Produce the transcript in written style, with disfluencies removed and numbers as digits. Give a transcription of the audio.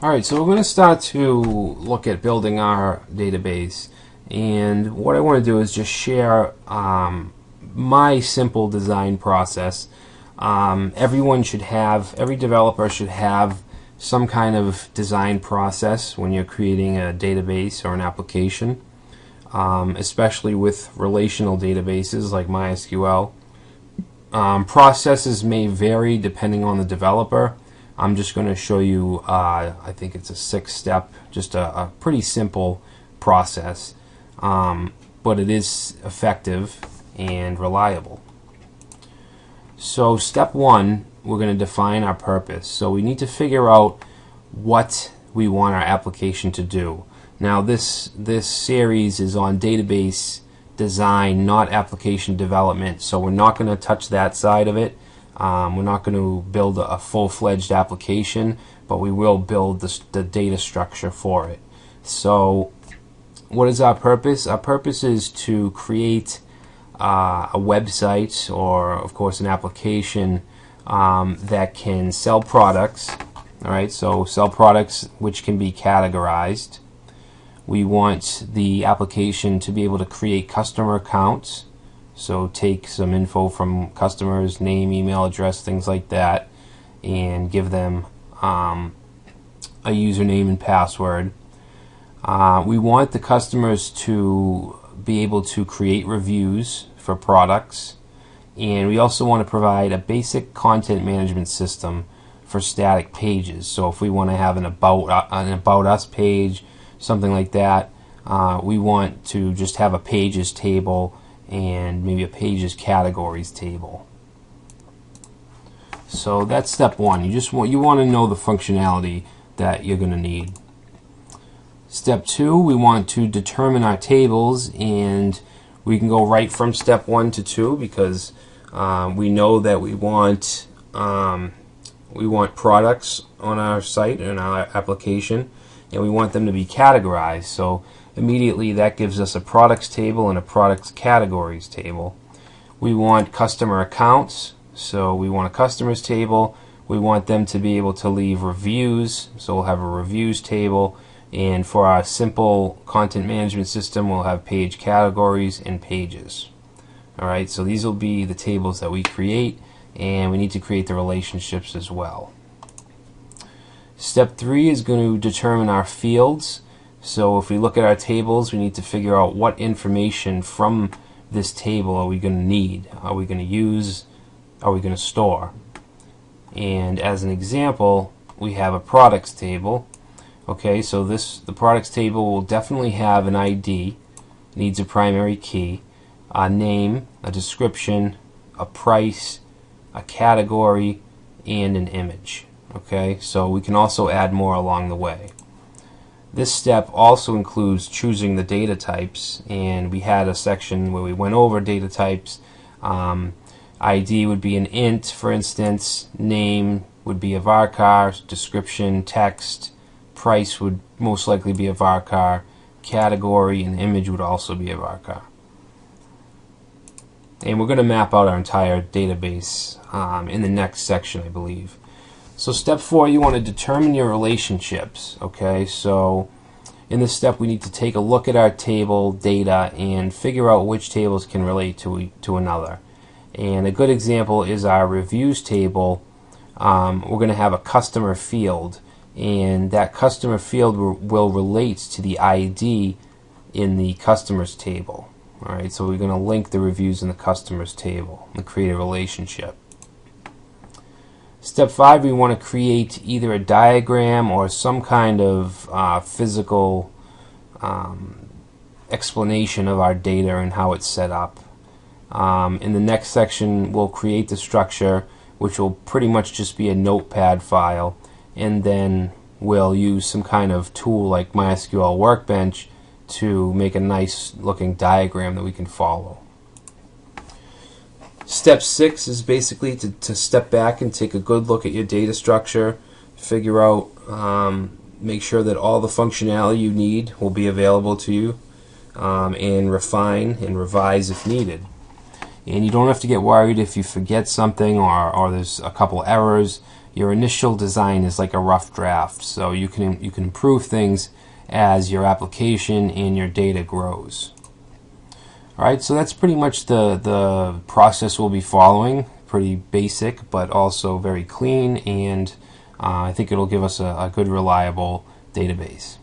Alright, so we're going to start to look at building our database, and what I want to do is just share my simple design process. Every developer should have some kind of design process when you're creating a database or an application, especially with relational databases like MySQL. Processes may vary depending on the developer. I'm just going to show you, I think it's a 6-step, just a pretty simple process, but it is effective and reliable. So step 1, we're going to define our purpose. So we need to figure out what we want our application to do. Now this series is on database design, not application development, so we're not going to touch that side of it. We're not going to build a full-fledged application, but we will build the data structure for it. So what is our purpose? Our purpose is to create a website, or of course an application that can sell products. Alright, so sell products which can be categorized. We want the application to be able to create customer accounts. So take some info from customers, name, email address, things like that, and give them a username and password. We want the customers to be able to create reviews for products, and we also want to provide a basic content management system for static pages. So if we want to have an about us page, something like that, we want to just have a pages table and maybe a pages categories table. So that's step 1. You want to know the functionality that you're going to need. Step 2, we want to determine our tables, and we can go right from step 1 to 2 because we know that we want products on our site and our application, and we want them to be categorized. So immediately that gives us a products table and a products categories table. We want customer accounts, so we want a customers table. We want them to be able to leave reviews, so we'll have a reviews table. And for our simple content management system, we'll have page categories and pages. Alright, so these will be the tables that we create, and we need to create the relationships as well. Step 3 is going to determine our fields. So if we look at our tables, we need to figure out what information from this table are we going to need, are we going to use, are we going to store. And as an example, we have a products table. Okay, so the products table will definitely have an ID, needs a primary key, a name, a description, a price, a category, and an image. Okay, so we can also add more along the way. This step also includes choosing the data types, and we had a section where we went over data types. ID would be an int, for instance. Name would be a varchar. Description, text. Price would most likely be a varchar. Category and image would also be a varchar. And we're going to map out our entire database in the next section, I believe. So step 4, you want to determine your relationships. Okay, so in this step we need to take a look at our table data and figure out which tables can relate to another. And a good example is our reviews table. We're going to have a customer field, and that customer field will relate to the ID in the customers table. Alright, so we're going to link the reviews in the customers table and create a relationship. Step 5, we want to create either a diagram or some kind of physical explanation of our data and how it's set up. In the next section, we'll create the structure, which will pretty much just be a notepad file, and then we'll use some kind of tool like MySQL Workbench to make a nice looking diagram that we can follow. Step 6 is basically to step back and take a good look at your data structure, figure out, make sure that all the functionality you need will be available to you, and refine and revise if needed. And you don't have to get worried if you forget something or there's a couple errors. your initial design is like a rough draft, so you can improve things as your application and your data grows. Alright, so that's pretty much the process we'll be following. Pretty basic, but also very clean, and I think it'll give us a good, reliable database.